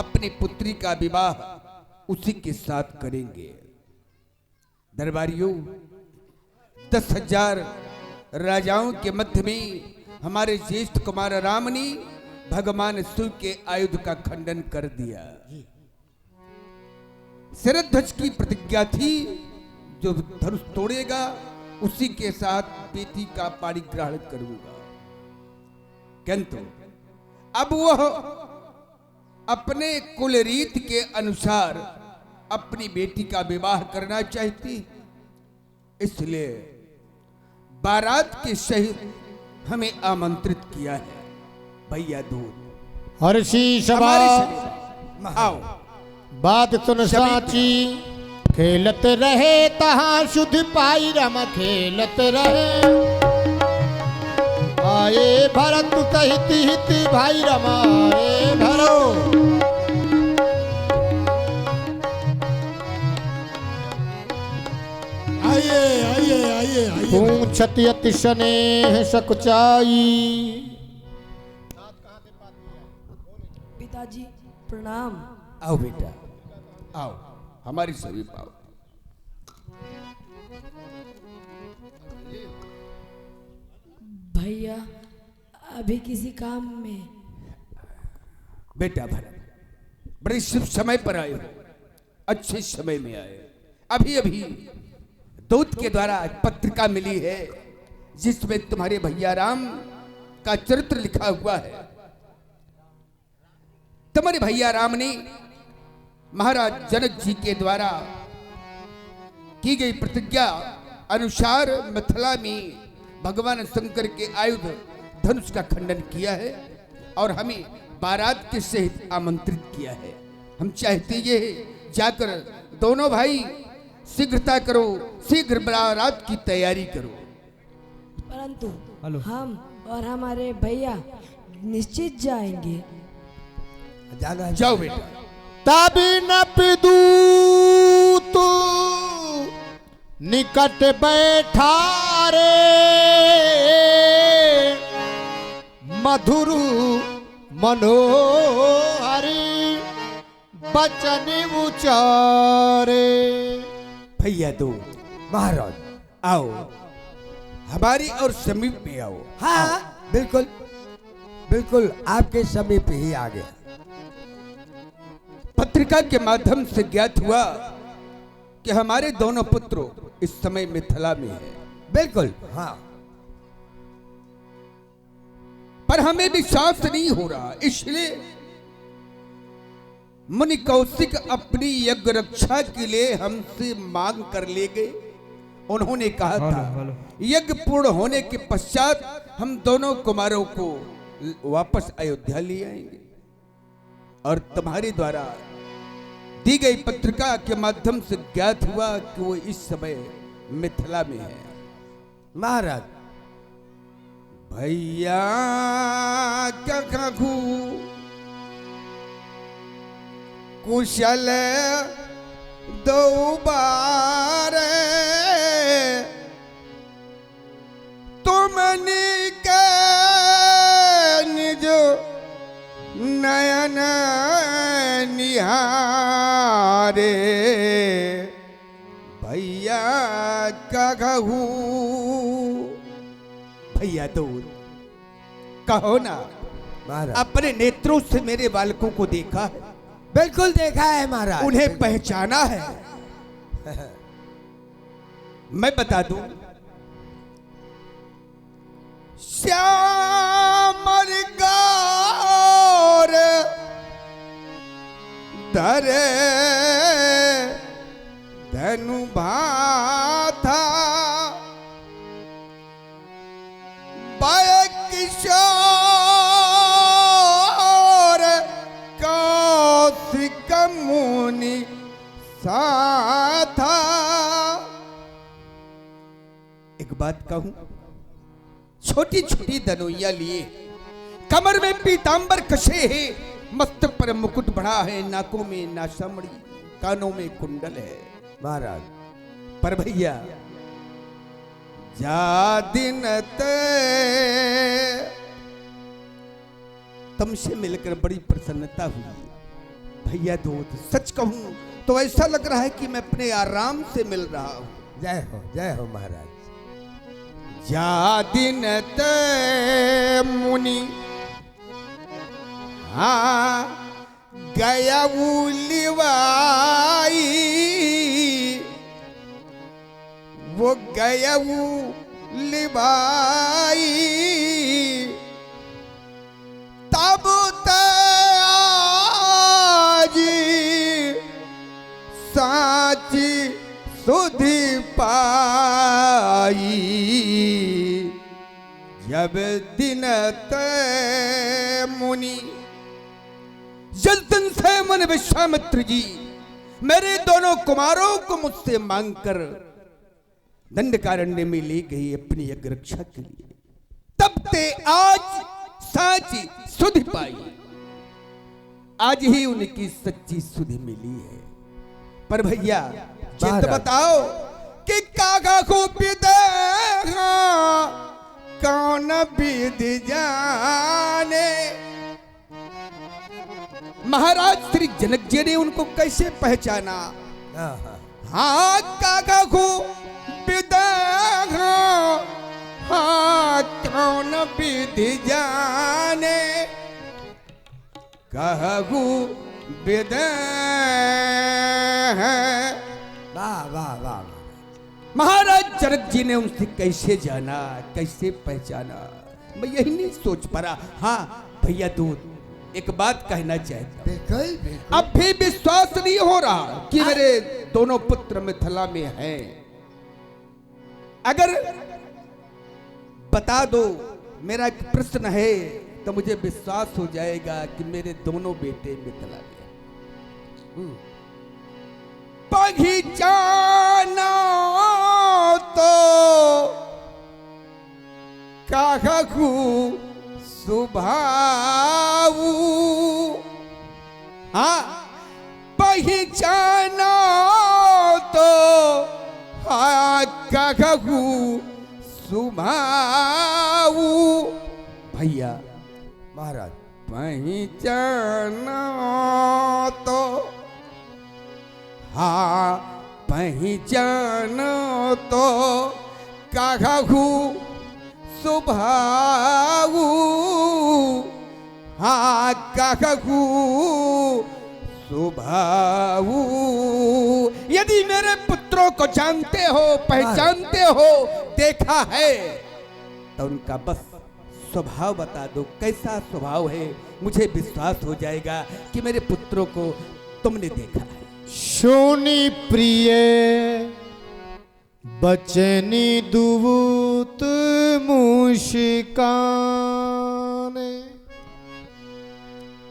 अपनी पुत्री का विवाह उसी के साथ करेंगे। दरबारियों, 10,000 राजाओं के मध्य में हमारे ज्येष्ठ कुमार राम ने भगवान शिव के आयुध का खंडन कर दिया। शिरध्वज की प्रतिज्ञा थी, जो धनुष तोड़ेगा उसी के साथ बेटी का पाणिग्रहण करूंगा। किंतु अब वह अपने कुल रीत के अनुसार अपनी बेटी का विवाह करना चाहती, इसलिए बारात के सहित हमें आमंत्रित किया है। भैया दूध हर्षी सभा आओ, बात सुन साची, खेलत रहे तहां शुद्ध पाई रम खेलत रहे, आए भरत सहित हित भाई रमाए भरो, आइए आइए आइए आइए। पूछत अति स्नेह सकुचाई। पिताजी प्रणाम। आओ बेटा आओ, हमारी सभी पाओ। भैया अभी किसी काम में? बेटा भरत, बड़े शुभ समय पर आए हो, अच्छे समय में आए। अभी अभी दूत के द्वारा पत्रिका मिली है, जिसमें तुम्हारे भैया राम का चरित्र लिखा हुआ है। तुम्हारे भैया राम ने महाराज जनक जी के द्वारा की गई प्रतिज्ञा अनुसार मिथिला में भगवान शंकर के आयुध धनुष का खंडन किया है और हमें बारात के सहित आमंत्रित किया है। हम चाहते ये जाकर दोनों भाई शीघ्रता करो, शीघ्र बारात की तैयारी करो। परंतु हम और हमारे भैया निश्चित जाएंगे। जाओ बेटा। तभी न पिदूत निकट बैठा रे, मधुर मनोहरी बचन उचारे। भैया दो महाराज आओ, हमारी और समीप में आओ। हाँ बिल्कुल बिल्कुल, आपके समीप ही आ गया। पत्रिका के माध्यम से ज्ञात हुआ कि हमारे दोनों पुत्र इस समय मिथिला में हैं। बिल्कुल हाँ, पर हमें विश्वास नहीं हो रहा, इसलिए मुनि कौशिक अपनी यज्ञ रक्षा के लिए हमसे मांग कर ले गए। उन्होंने कहा था यज्ञ पूर्ण होने के पश्चात हम दोनों कुमारों को वापस अयोध्या ले आएंगे। और तुम्हारे द्वारा दी गई पत्रिका के माध्यम से ज्ञात हुआ कि वो इस समय मिथिला में है। महाराज भैया क्या कहूं, कुशल दो बार तुमने के निज नयन निहारे। भैया का कहूं, भैया दो कहो ना। महाराज अपने नेत्रों से मेरे बालकों को देखा है, बिल्कुल देखा है महाराज, उन्हें पहचाना है। मैं बता दूं, श्यामल गौर धरे धनु भाथा, बाय किशोर कौशिक मुनि साथा। एक बात कहूं, छोटी छोटी दनोइया लिए, कमर में पीतांबर कसे है, मस्तक पर मुकुट बढ़ा है, नाकों में नासामड़ी, कानों में कुंडल है। महाराज पर भैया जा दिन तुमसे मिलकर बड़ी प्रसन्नता हुई। भैया दूत, सच कहूं तो ऐसा लग रहा है कि मैं अपने आराम से मिल रहा हूं। जय हो महाराज। जा दिन ते मुनि हाँ गया लिवाई, वो गया लिवाई, तब ते आज साची सुधि पाई, जब दिन ते मुनि। जल्दन से मन विश्वामित्र जी मेरे दोनों कुमारों को मुझसे मांगकर दंडकारण्य में ले गई अपनी यज्ञ रक्षा के लिए, तब ते आज साची सुधि पाई। आज ही उनकी सच्ची सुधि मिली है। पर भैया चित बताओ कि कागा को विदेहा कौन विद जाने। महाराज श्री जनक जी ने उनको कैसे पहचाना? हाँ कागा को विदेहा हाँ कौन विद जाने, कहू विदे वाह वाह वाह। महाराज जनक जी ने उनसे कैसे जाना, कैसे पहचाना, मैं यही नहीं सोच पा रहा। हाँ भैया दूत, एक बात कहना चाहता। बिल्कुल बिल्कुल। अब भी विश्वास नहीं हो रहा कि मेरे दोनों पुत्र मिथिला में हैं। अगर बता दो, मेरा एक प्रश्न है, तो मुझे विश्वास हो जाएगा कि मेरे दोनों बेटे मिथिला में। पहचाना तो काहू सुभाऊ, हाँ पहचाना तो हाँ काहू सुभाऊ। भैया महाराज पहचाना तो हाँ पहचाना तो काहू सुभाऊ, हाँ काहू सुभाऊ। यदि मेरे पुत्रों को जानते हो, पहचानते हो, देखा है, तो उनका बस स्वभाव बता दो, कैसा स्वभाव है। मुझे विश्वास हो जाएगा कि मेरे पुत्रों को तुमने देखा है। शोनी प्रिय बचनी दुवूत मुस्काने।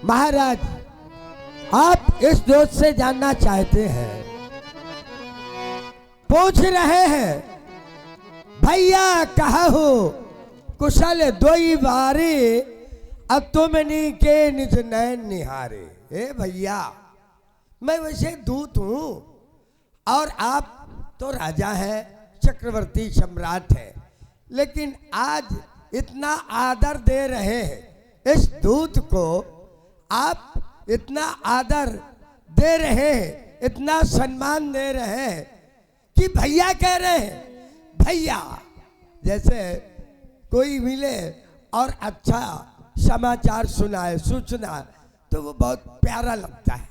महाराज, आप इस दोस्त से जानना चाहते हैं, पूछ रहे हैं भैया कहा हो कुशल दोई बारे, अब तुमनी के निज नैन निहारे। हे भैया, मैं वैसे दूत हूं और आप तो राजा हैं, चक्रवर्ती सम्राट हैं, लेकिन आज इतना आदर दे रहे हैं इस दूत को, आप इतना आदर दे रहे हैं, इतना सम्मान दे रहे हैं कि भैया कह रहे हैं। भैया जैसे कोई मिले और अच्छा समाचार सुनाए, सूचना, तो वो बहुत प्यारा लगता है।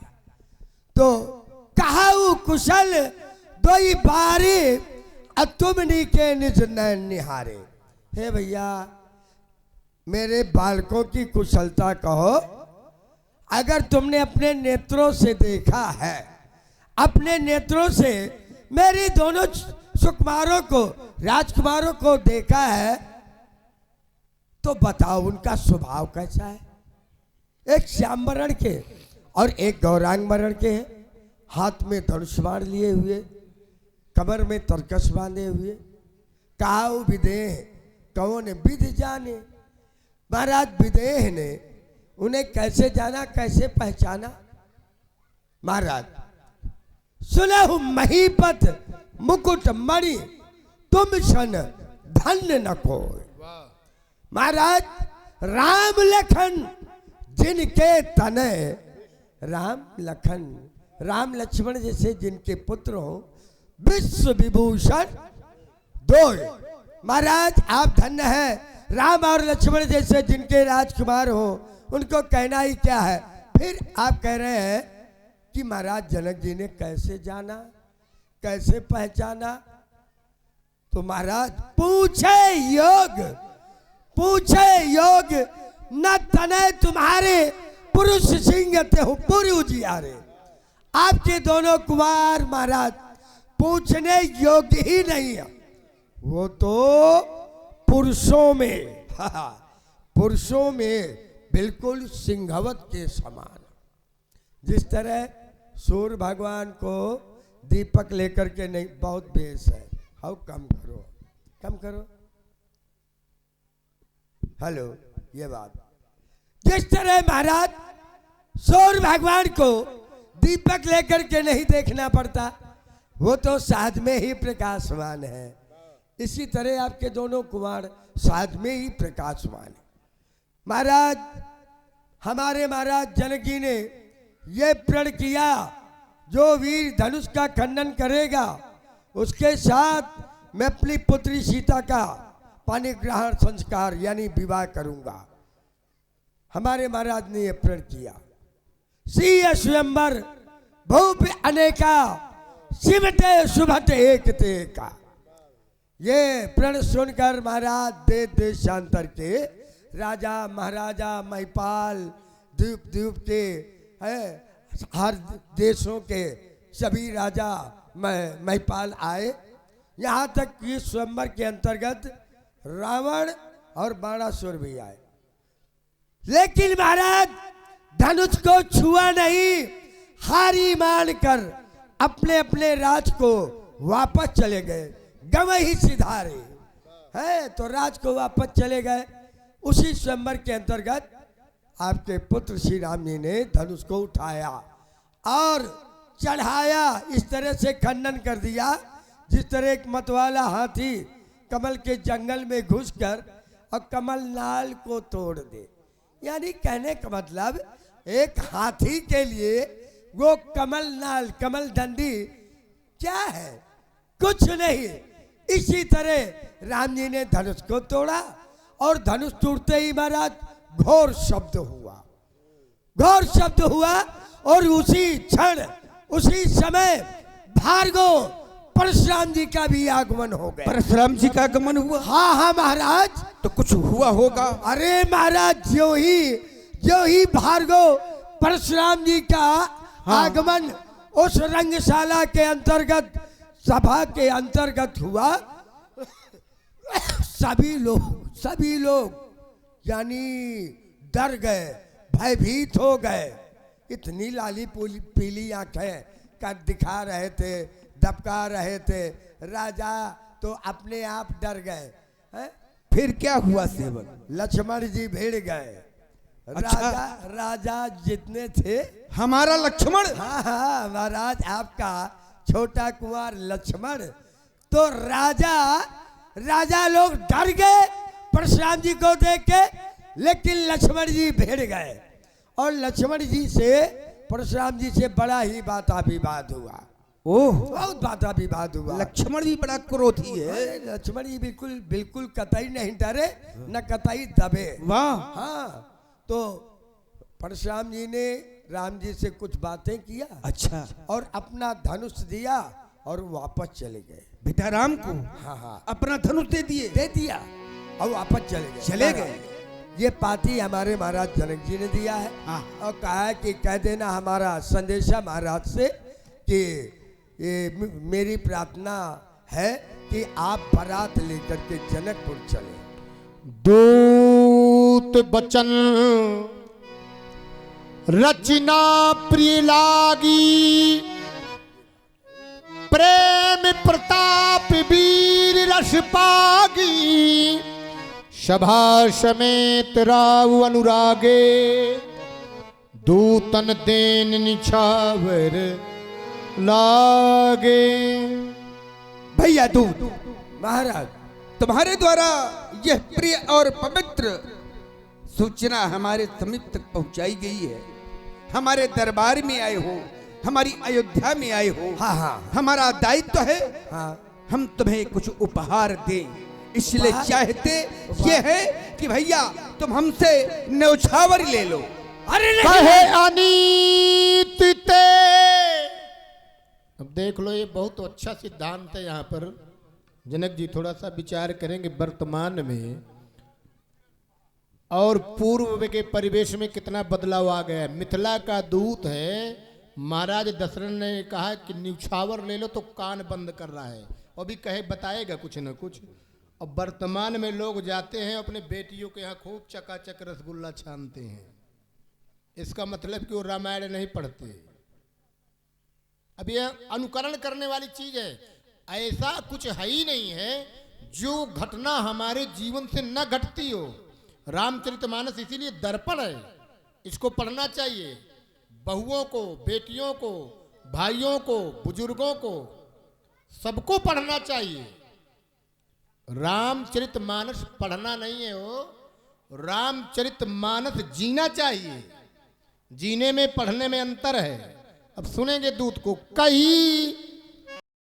तो कहा कुशल दोई बारी, तुमनी के निज नैन निहारे। हे भैया, मेरे बालकों की कुशलता कहो। अगर तुमने अपने नेत्रों से देखा है, अपने नेत्रों से मेरी दोनों सुकुमारों को, राजकुमारों को देखा है, तो बताओ उनका स्वभाव कैसा है। एक श्याम वर्ण के और एक गौरांग वर्ण के, हाथ में धनुष बाण लिए हुए, कमर में तरकस बांधे हुए। काऊ विदेह कौन विध जाने। महाराज विदेह ने उन्हें कैसे जाना, कैसे पहचाना? महाराज, सुनहु महीपत मुकुट मणि, तुम सन धन्य न कोई। महाराज, राम लखन जिनके तने राम लखन, राम लक्ष्मण जैसे जिनके पुत्र हो, विश्व विभूषण दो। महाराज आप धन्य हैं, राम और लक्ष्मण जैसे जिनके राजकुमार हो उनको कहना ही क्या है। फिर आप कह रहे हैं कि महाराज जनक जी ने कैसे जाना, कैसे पहचाना। तो महाराज पूछे योग न तने तुम्हारे पुरुष सिंह ते हो पूरी उजियारे। आपके दोनों कुमार महाराज पूछने योग्य ही नहीं है, वो तो पुरुषों में पुरुषों में बिल्कुल सिंहवत के समान। जिस तरह सूर्य भगवान को दीपक लेकर के नहीं, बहुत बेस है, हाउ कम करो हेलो, ये बात। जिस तरह महाराज सूर्य भगवान को दीपक लेकर के नहीं देखना पड़ता, वो तो साध में ही प्रकाशवान है, इसी तरह आपके दोनों कुमार साध में ही प्रकाशवान है। महाराज हमारे महाराज जनक जी ने ये प्रण किया, जो वीर धनुष का खंडन करेगा उसके साथ मैं अपनी पुत्री सीता का पाणिग्रहण संस्कार यानी विवाह करूंगा। हमारे महाराज ने यह प्रण किया। सी स्वयंवर भूप अनेका शिवते शुभते एक का। ये प्रण सुनकर महाराज देश देशांतर के राजा महाराजा महिपाल द्वीप के हर देशों के सभी राजा महिपाल आए। यहाँ तक कि स्वयंवर के अंतर्गत रावण और बाणासुर भी आए, लेकिन महाराज धनुष को छुआ नहीं, हारी मानकर अपने अपने राज को वापस चले गए। गम ही सिधारे है तो राज को वापस चले गए। उसी स्वयंवर के अंतर्गत आपके पुत्र श्री राम जी ने धनुष को उठाया और चढ़ाया, इस तरह से खंडन कर दिया जिस तरह एक मतवाला हाथी कमल के जंगल में घुसकर और कमल नाल को तोड़ दे। यानी कहने का मतलब एक हाथी के लिए वो कमल नाल, कमल डंडी क्या है, कुछ नहीं। इसी तरह राम जी ने धनुष को तोड़ा और धनुष टूटते ही महाराज घोर शब्द हुआ और उसी क्षण उसी समय भार्गव परशुराम जी का भी आगमन हो गया। परशुराम जी का आगमन हुआ? हाँ महाराज। तो कुछ हुआ होगा। अरे महाराज जो ही भार्गव परशुराम जी का आगमन उस रंगशाला के अंतर्गत, सभा के अंतर्गत हुआ, सभी लोग यानी डर गए, भयभीत हो गए। इतनी लाली पीली आंखें का दिखा रहे थे, दबका रहे थे, राजा तो अपने आप डर गए। फिर क्या हुआ सेवक? लक्ष्मण जी भिड़ गए। अच्छा। राजा जितने थे, हमारा लक्ष्मण? हाँ महाराज आपका छोटा कुंवर लक्ष्मण। तो राजा लोग डर गए परशुराम जी को देख के, लेकिन लक्ष्मण जी भिड़ गए और लक्ष्मण जी से परशुराम जी से बड़ा ही वाद हुआ। बहुत वाद हुआ। लक्ष्मण भी बड़ा क्रोधी है। लक्ष्मण जी बिल्कुल कतई नहीं डरे, न कतई दबे। वाह। हाँ, तो परशुराम जी ने राम जी से कुछ बातें किया। अच्छा। और अपना धनुष दिया और वापस चले गए। बेटा राम को? हाँ अपना धनुष दे दिया और वापस चले गए। ये पाती हमारे महाराज जनक जी ने दिया है। और कहा है कि कह देना हमारा संदेशा महाराज से कि ये मेरी प्रार्थना है कि आप बारात लेकर के जनकपुर चले। दूत बचन रचना प्रिय लागी, प्रेम प्रताप वीर रस पागी, सभा समेत राव अनुरागे, दूतन देन निछावर लागे। भैया दूत महाराज तुम्हारे द्वारा यह प्रिय और पवित्र सूचना हमारे समीप तक पहुंचाई गई है। हमारे दरबार में आए हो, हमारी अयोध्या में आए हो, हाँ हाँ हमारा दायित्व है हाँ हम तुम्हें कुछ उपहार दें। इसलिए उपहार? चाहते ये है कि भैया तुम हमसे न्यौछावर ले लो। अरे कहे अनीत ते। अब देख लो, ये बहुत अच्छा सिद्धांत है। यहाँ पर जनक जी थोड़ा सा विचार करेंगे वर्तमान में और पूर्व के परिवेश में कितना बदलाव आ गया है। मिथिला का दूत है, महाराज दशरथ ने कहा कि न्यौछावर ले लो तो कान बंद कर रहा है, और भी कहे बताएगा कुछ न कुछ। और वर्तमान में लोग जाते हैं अपने बेटियों के यहाँ खूब चकाचक रसगुल्ला छानते हैं। इसका मतलब कि वो रामायण नहीं पढ़ते। अब यह अनुकरण करने वाली चीज है। ऐसा कुछ है ही नहीं है जो घटना हमारे जीवन से न घटती हो। रामचरितमानस इसीलिए दर्पण है, इसको पढ़ना चाहिए। बहुओं को, बेटियों को, भाइयों को, बुजुर्गों को, सबको पढ़ना चाहिए। रामचरितमानस पढ़ना नहीं है, वो रामचरितमानस जीना चाहिए। जीने में पढ़ने में अंतर है। अब सुनेंगे दूत को। कही